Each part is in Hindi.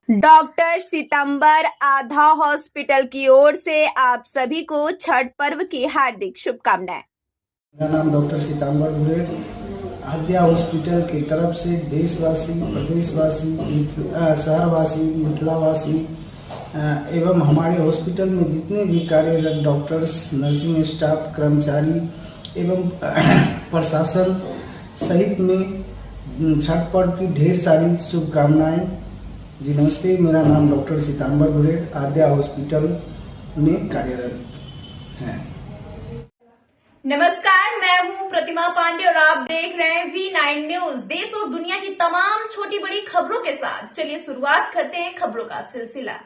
डॉक्टर सितंबर आधा हॉस्पिटल की ओर से आप सभी को छठ पर्व की हार्दिक शुभकामनाएं। मेरा नाम डॉक्टर सितंबर बुरेर आद्या हॉस्पिटल की तरफ से देशवासी, प्रदेशवासी, शहरवासी, मिथिलावासी एवं हमारे हॉस्पिटल में जितने भी कार्यरत डॉक्टर्स, नर्सिंग स्टाफ, कर्मचारी एवं प्रशासन सहित में छठ पर्व की ढेर सारी शुभकामनाएं। जी नमस्ते, मेरा नाम डॉक्टर सितंबर बुरेर आद्या हॉस्पिटल में कार्यरत हैं। नमस्कार, मैं हूं प्रतिमा पांडे और आप देख रहे हैं V9 न्यूज। देश और दुनिया की तमाम छोटी बड़ी खबरों के साथ चलिए शुरुआत करते हैं खबरों का सिलसिला।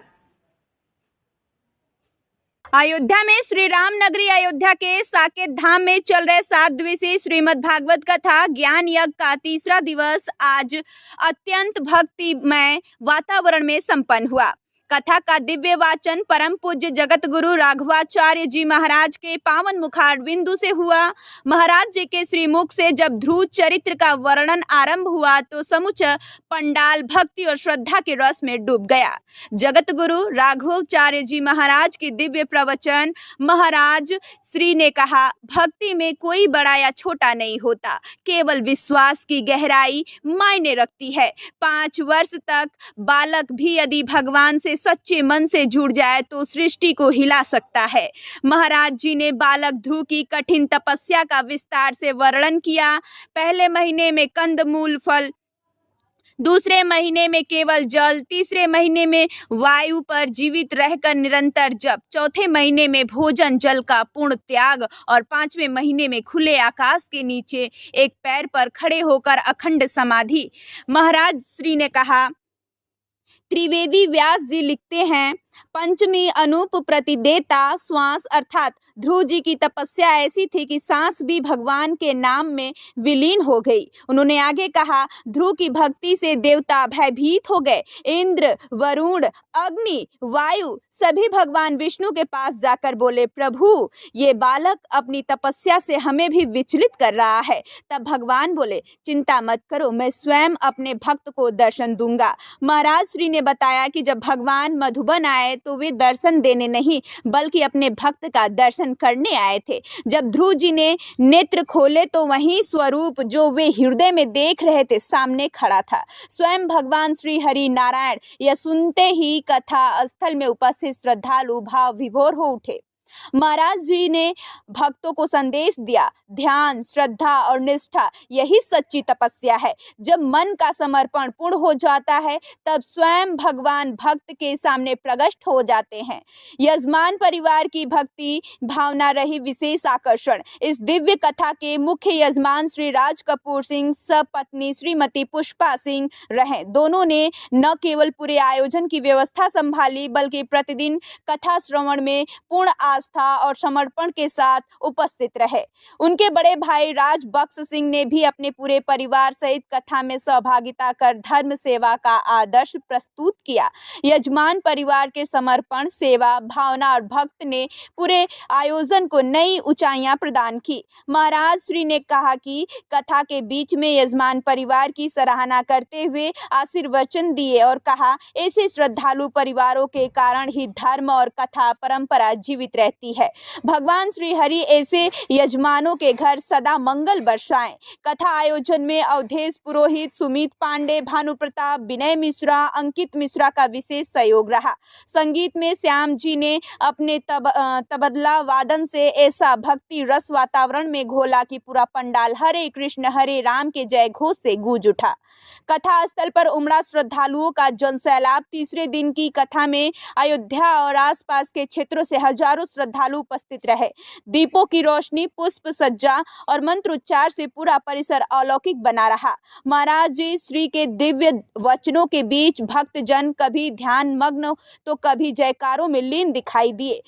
अयोध्या में श्री राम नगरी अयोध्या के साकेत धाम में चल रहे 7 दिवसीय श्रीमद् भागवत कथा ज्ञान यज्ञ का तीसरा दिवस आज अत्यंत भक्तिमय वातावरण में संपन्न हुआ। कथा का दिव्य वाचन परम पूज्य जगत गुरु राघवाचार्य जी महाराज के पावन मुखार बिंदु से हुआ। महाराज जी के श्रीमुख से जब ध्रुव चरित्र का वर्णन आरंभ हुआ तो समूचा पंडाल भक्ति और श्रद्धा के रस में डूब गया। जगत गुरु राघवाचार्य जी महाराज की दिव्य प्रवचन। महाराज श्री ने कहा, भक्ति में कोई बड़ा या छोटा नहीं होता, केवल विश्वास की गहराई मायने रखती है। 5 वर्ष तक बालक भी यदि भगवान से सच्चे मन से जुड़ जाए तो सृष्टि को हिला सकता है। महाराज जी ने बालक ध्रुव की कठिन तपस्या का विस्तार से वर्णन किया। पहले महीने में कंदमूल फल, दूसरे महीने में केवल जल, तीसरे महीने में वायु पर जीवित रहकर निरंतर जप, चौथे महीने में भोजन जल का पूर्ण त्याग और 5वें महीने में खुले आकाश के नीचे एक पैर पर खड़े होकर अखंड समाधि। महाराज श्री ने कहा, त्रिवेदी व्यास जी लिखते हैं, पंचमी अनूप प्रतिदेता श्वास, अर्थात ध्रुव जी की तपस्या ऐसी थी कि सांस भी भगवान के नाम में विलीन हो गई। उन्होंने आगे कहा, ध्रुव की भक्ति से देवता भयभीत हो गए। इंद्र, वरुण, अग्नि, वायु सभी भगवान विष्णु के पास जाकर बोले, प्रभु ये बालक अपनी तपस्या से हमें भी विचलित कर रहा है। तब भगवान बोले, चिंता मत करो, मैं स्वयं अपने भक्त को दर्शन दूंगा। महाराज श्री ने बताया कि जब भगवान मधुबन आए तो वे दर्शन देने नहीं बल्कि अपने भक्त का दर्शन करने आए थे। जब ध्रुव जी ने नेत्र खोले तो वही स्वरूप जो वे हृदय में देख रहे थे सामने खड़ा था। स्वयं भगवान श्री हरि नारायण। यह सुनते ही कथा स्थल में उपस्थित श्रद्धालु भाव विभोर हो उठे। महाराज जी ने भक्तों को संदेश दिया, ध्यान, श्रद्धा और निष्ठा यही सच्ची तपस्या है। जब मन का समर्पण पूर्ण हो जाता है तब स्वयं भगवान भक्त के सामने प्रकट हो जाते हैं। यजमान परिवार की भक्ति भावना रही विशेष आकर्षण। इस दिव्य कथा के मुख्य यजमान श्री राज कपूर सिंह सपत्नी श्रीमती पुष्पा सिंह रहे। दोनों ने न केवल पूरे आयोजन की व्यवस्था संभाली बल्कि प्रतिदिन कथा श्रवण में पूर्ण आस्था और समर्पण के साथ उपस्थित रहे। उनके बड़े भाई राज बख्श सिंह ने भी अपने पूरे परिवार सहित कथा में सहभागिता कर धर्म सेवा का आदर्श प्रस्तुत किया। यजमान परिवार के समर्पण, सेवा भावना और भक्त ने पूरे आयोजन को नई ऊंचाइयां प्रदान की। महाराज श्री ने कहा कि कथा के बीच में यजमान परिवार की सराहना करते हुए आशीर्वचन दिए और कहा, ऐसे श्रद्धालु परिवारों के कारण ही धर्म और कथा परंपरा जीवित रहती है। भगवान श्री हरि ऐसे यजमानों के घर सदा मंगल बरसाएं। कथा आयोजन में अवधेश पुरोहित, सुमित पांडे, भानु प्रताप, विनय मिश्रा, अंकित मिश्रा का विशेष सहयोग रहा। संगीत में श्याम जी ने अपने तबला वादन से ऐसा भक्ति रस वातावरण में घोला कि पूरा पंडाल हरे कृष्ण हरे राम के जय घोष से गूंज उठा। कथा स्थल पर उमड़ा श्रद्धालुओं का जनसैलाब। तीसरे दिन की कथा में अयोध्या और आसपास के क्षेत्रों से हजारों श्रद्धालु उपस्थित रहे। दीपों की रोशनी, पुष्प सज्जा और मंत्रोच्चार से पूरा परिसर अलौकिक बना रहा। महाराज जी श्री के दिव्य वचनों के बीच भक्तजन कभी ध्यान मग्न तो कभी जयकारों में लीन दिखाई दिए।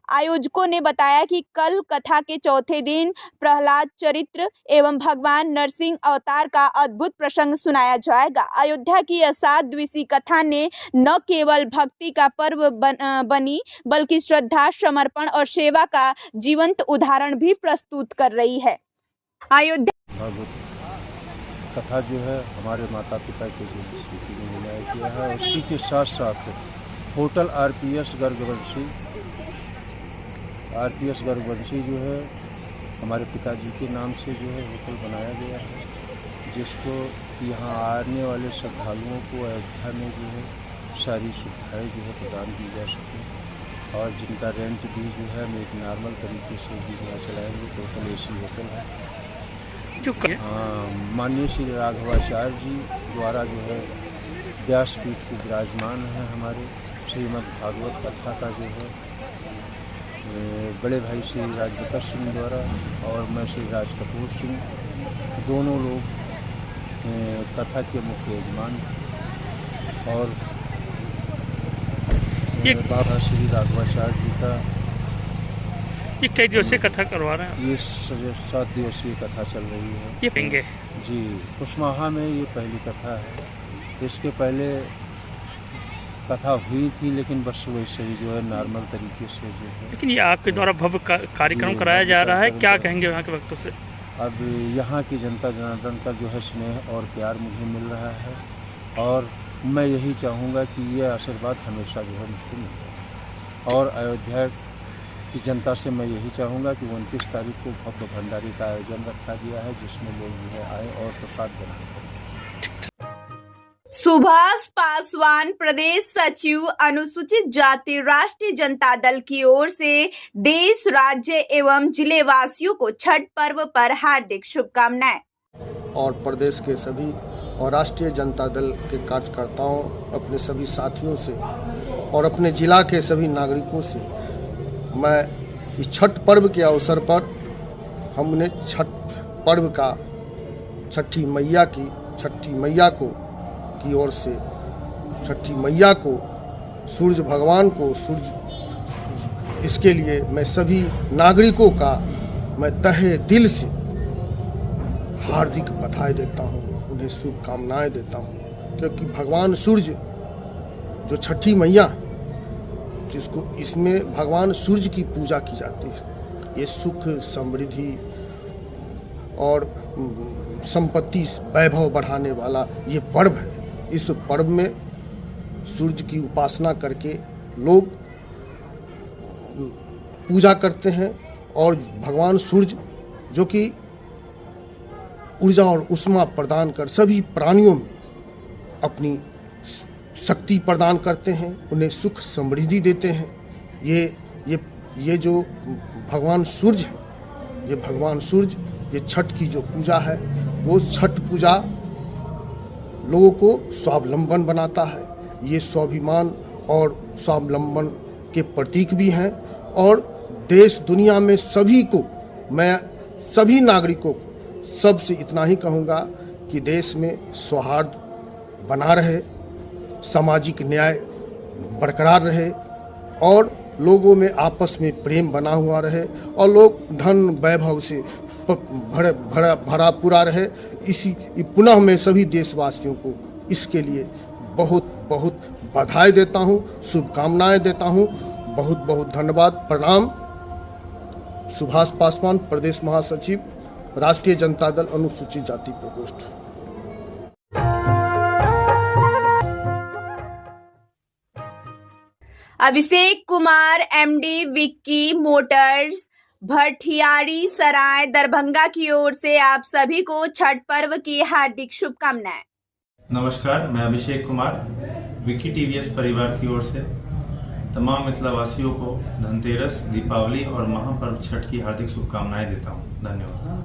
आयोजकों ने बताया कि कल कथा के चौथे दिन प्रहलाद चरित्र एवं भगवान नरसिंह अवतार का अद्भुत प्रसंग सुनाया जाएगा। अयोध्या की यह 7 दिवसीय कथा ने न केवल भक्ति का पर्व बनी बल्कि श्रद्धा, समर्पण और सेवा का जीवंत उदाहरण भी प्रस्तुत कर रही है। अयोध्या कथा जो है हमारे माता पिता की जो स्मृति में विनायक किया है। उसी के साथ साथ होटल आरपीएस गर्गवंशी जो है हमारे पिताजी के नाम से जो है होटल बनाया गया है, जिसको यहाँ आने वाले श्रद्धालुओं को अयोध्या में जो है सारी सुविधाएँ जो है प्रदान की जा सकें, और जिनका रेंट भी जो है हम एक नॉर्मल तरीके से भी यहाँ चलाएँगे। टोटल एसी होटल है। माननीय श्री राघवाचार्य जी द्वारा जो है व्यासपीठ के विराजमान है हमारे श्रीमद् भागवत कथा का जो है बड़े भाई श्री राजवतर सिंह द्वारा और मैं श्री राज कपूर सिंह दोनों लोग कथा के मुख्य यजमान, और बाबा श्री राघवाचार्य जी का ये कई दिवसीय कथा करवा रहे हैं। ये 7 दिवसीय कथा चल रही है। ये पेंगे जी, कुशमाहा में ये पहली कथा है। इसके पहले कथा हुई थी, लेकिन बस वैसे ही जो है नॉर्मल तरीके से जो है। लेकिन ये आपके द्वारा भव्य कार्यक्रम कराया जा रहा है, क्या कहेंगे वहाँ के भक्तों से? अब यहाँ की जनता जनार्दन का जो है स्नेह और प्यार मुझे मिल रहा है, और मैं यही चाहूँगा कि ये आशीर्वाद हमेशा जो है मुझको मिले। और अयोध्या की जनता से मैं यही चाहूँगा कि 29 तारीख को भव्य भंडारे का आयोजन रखा गया है, जिसमें लोग जो है आए और प्रसाद ग्रहण करें। सुभाष पासवान प्रदेश सचिव अनुसूचित जाति राष्ट्रीय जनता दल की ओर से देश, राज्य एवं जिले वासियों को छठ पर्व पर हार्दिक शुभकामनाएं। और प्रदेश के सभी और राष्ट्रीय जनता दल के कार्यकर्ताओं, अपने सभी साथियों से और अपने जिला के सभी नागरिकों से मैं इस छठ पर्व के अवसर पर हमने छठ पर्व का छठी मैया की ओर से छठी मैया को, सूर्य भगवान को, इसके लिए मैं सभी नागरिकों का मैं तहे दिल से हार्दिक बधाई देता हूँ, उन्हें शुभकामनाएं देता हूँ। क्योंकि भगवान सूर्य जो छठी मैया, जिसको इसमें भगवान सूर्य की पूजा की जाती है, ये सुख, समृद्धि और संपत्ति, वैभव बढ़ाने वाला ये पर्व है। इस पर्व में सूर्य की उपासना करके लोग पूजा करते हैं, और भगवान सूर्य जो कि ऊर्जा और उष्मा प्रदान कर सभी प्राणियों में अपनी शक्ति प्रदान करते हैं, उन्हें सुख समृद्धि देते हैं। ये जो भगवान सूर्य है, ये भगवान सूर्य, ये छठ की जो पूजा है, वो छठ पूजा लोगों को स्वावलंबन बनाता है। ये स्वाभिमान और स्वावलंबन के प्रतीक भी हैं, और देश दुनिया में सभी को, मैं सभी नागरिकों को सबसे इतना ही कहूँगा कि देश में सौहार्द बना रहे, सामाजिक न्याय बरकरार रहे, और लोगों में आपस में प्रेम बना हुआ रहे, और लोग धन वैभव से भरा पूरा रहे। पुनः मैं सभी देशवासियों को इसके लिए बहुत बहुत बधाई देता हूँ, शुभकामनाएं देता हूँ। बहुत बहुत धन्यवाद। प्रणाम। सुभाष पासवान, प्रदेश महासचिव, राष्ट्रीय जनता दल, अनुसूचित जाति प्रकोष्ठ। अभिषेक कुमार, एमडी विक्की मोटर्स, भटियारी सराय, दरभंगा की ओर से आप सभी को छठ पर्व की हार्दिक शुभकामनाएं। नमस्कार, मैं अभिषेक कुमार, विक्की टीवीएस परिवार की ओर से तमाम मिथिलावासियों को धनतेरस, दीपावली और महापर्व छठ की हार्दिक शुभकामनाएं देता हूं। धन्यवाद।